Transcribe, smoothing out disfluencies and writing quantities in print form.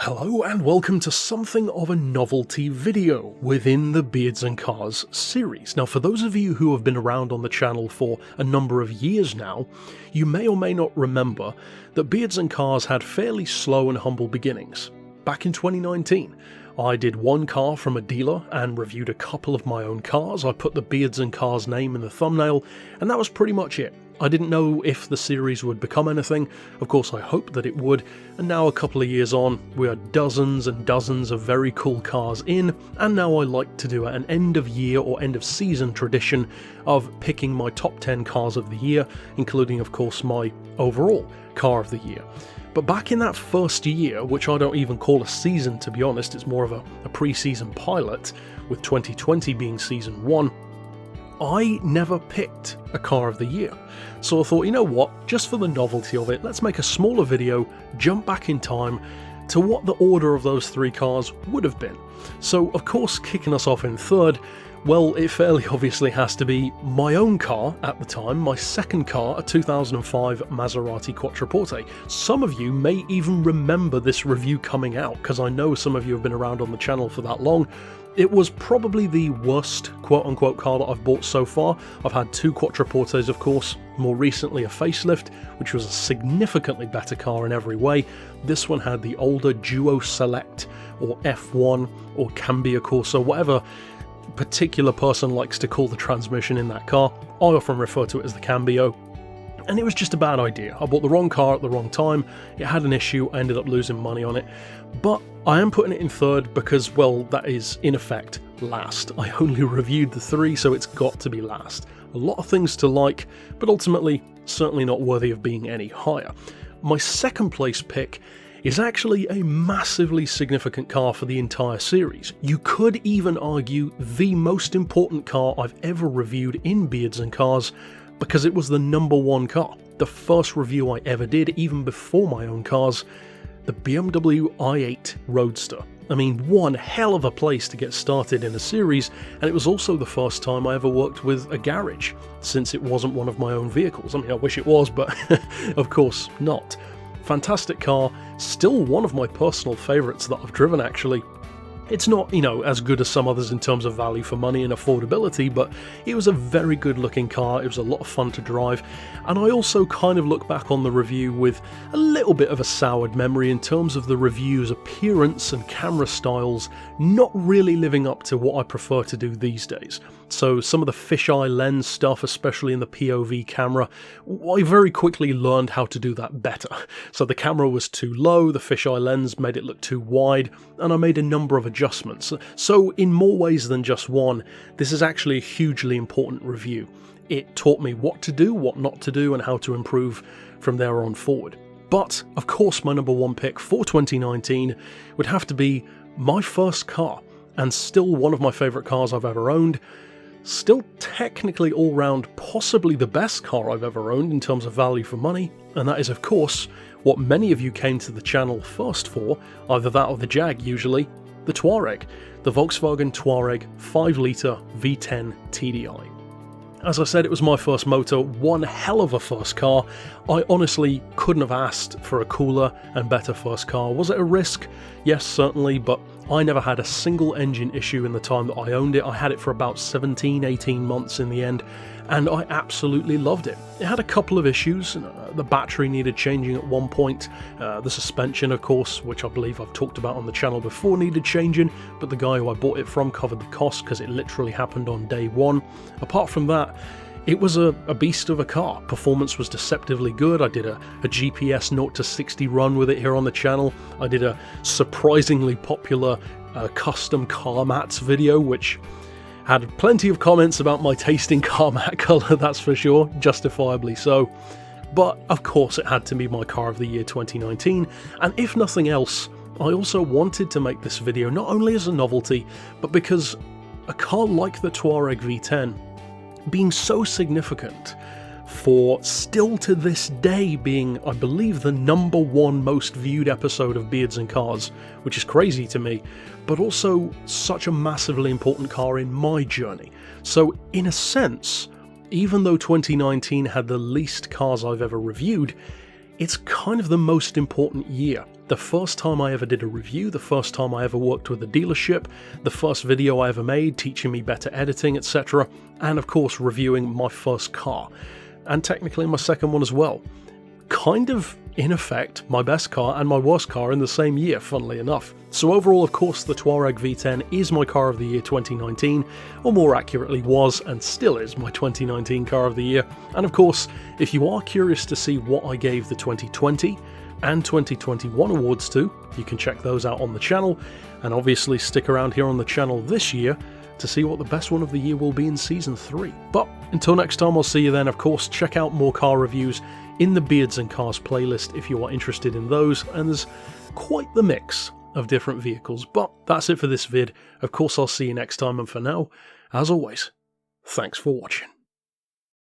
Hello and welcome to something of a novelty video within the Beards and Cars series. Now, for those of you who have been around on the channel for a number of years now, you may or may not remember that Beards and Cars had fairly slow and humble beginnings. Back in 2019, I did one car from a dealer and reviewed a couple of my own cars. I put the Beards and Cars name in the thumbnail, and that was pretty much it. I didn't know if the series would become anything. Of course I hoped that it would, and now a couple of years on, we are dozens and dozens of very cool cars in, and now I like to do an end of year or end of season tradition of picking my top 10 cars of the year, including of course my overall car of the year. But back in that first year, which I don't even call a season to be honest, it's more of a pre-season pilot, with 2020 being season 1, I never picked a car of the year. So I thought, you know what, just for the novelty of it, let's make a smaller video, jump back in time to what the order of those three cars would have been. So of course, kicking us off in third, well, it fairly obviously has to be my own car at the time, my second car, a 2005 Maserati Quattroporte. Some of you may even remember this review coming out, because I know some of you have been around on the channel for that long. It was probably the worst quote-unquote car that I've bought so far. I've had two Quattroportes, of course, more recently a facelift, which was a significantly better car in every way. This one had the older Duo Select, or F1, or Cambio Corso, whatever particular person likes to call the transmission in that car. I often refer to it as the Cambio. And it was just a bad idea. I bought the wrong car at the wrong time, it had an issue, I ended up losing money on it. But I am putting it in third because, well, that is in effect last. I only reviewed the three, so it's got to be last. A lot of things to like, but ultimately certainly not worthy of being any higher. My second place pick is actually a massively significant car for the entire series. You could even argue the most important car I've ever reviewed in Beards and Cars, because it was the number one car. The first review I ever did, even before my own cars, the BMW i8 Roadster. I mean, one hell of a place to get started in a series, and it was also the first time I ever worked with a garage, since it wasn't one of my own vehicles. I mean, I wish it was, but of course not. Fantastic car, still one of my personal favourites that I've driven actually. It's not, as good as some others in terms of value for money and affordability, but it was a very good looking car, it was a lot of fun to drive, and I also kind of look back on the review with a little bit of a soured memory in terms of the review's appearance and camera styles not really living up to what I prefer to do these days. So some of the fisheye lens stuff, especially in the POV camera, I very quickly learned how to do that better. So the camera was too low, the fisheye lens made it look too wide, and I made a number of adjustments. So in more ways than just one, this is actually a hugely important review. It taught me what to do, what not to do, and how to improve from there on forward. But of course my number one pick for 2019 would have to be my first car, and still one of my favourite cars I've ever owned. Still technically all round possibly the best car I've ever owned in terms of value for money, and that is of course what many of you came to the channel first for, either that or the Jag usually, the Touareg, the Volkswagen Touareg 5 litre V10 TDI. As I said, it was my first motor, one hell of a first car. I honestly couldn't have asked for a cooler and better first car. Was it a risk? Yes, certainly, but I never had a single engine issue in the time that I owned it. I had it for about 17-18 months in the end, and I absolutely loved it. It had a couple of issues. The battery needed changing at one point. The suspension, of course, which I believe I've talked about on the channel before, needed changing, but the guy who I bought it from covered the cost because it literally happened on day one. Apart from that, it was a beast of a car. Performance was deceptively good. I did a GPS 0 to 60 run with it here on the channel. I did a surprisingly popular custom car mats video, which had plenty of comments about my taste in car mat colour, that's for sure, justifiably so. But of course it had to be my car of the year 2019, and if nothing else, I also wanted to make this video not only as a novelty, but because a car like the Touareg V10 being so significant for still to this day being, I believe, the number one most viewed episode of Beards and Cars, which is crazy to me, but also such a massively important car in my journey. So in a sense, even though 2019 had the least cars I've ever reviewed, it's kind of the most important year the first time I ever did a review, the first time I ever worked with a dealership, the first video I ever made teaching me better editing, etc. And of course reviewing my first car, and technically my second one as well. Kind of, in effect, my best car and my worst car in the same year, funnily enough. So overall, of course, the Touareg V10 is my car of the year 2019, or more accurately was and still is my 2019 car of the year. And of course, if you are curious to see what I gave the 2020 and 2021 awards to, you can check those out on the channel, and obviously stick around here on the channel this year to see what the best one of the year will be in Season 3. But until next time, I'll see you then. Of course, check out more car reviews in the Beards and Cars playlist if you are interested in those, and there's quite the mix of different vehicles. But that's it for this vid. Of course, I'll see you next time, and for now, as always, thanks for watching.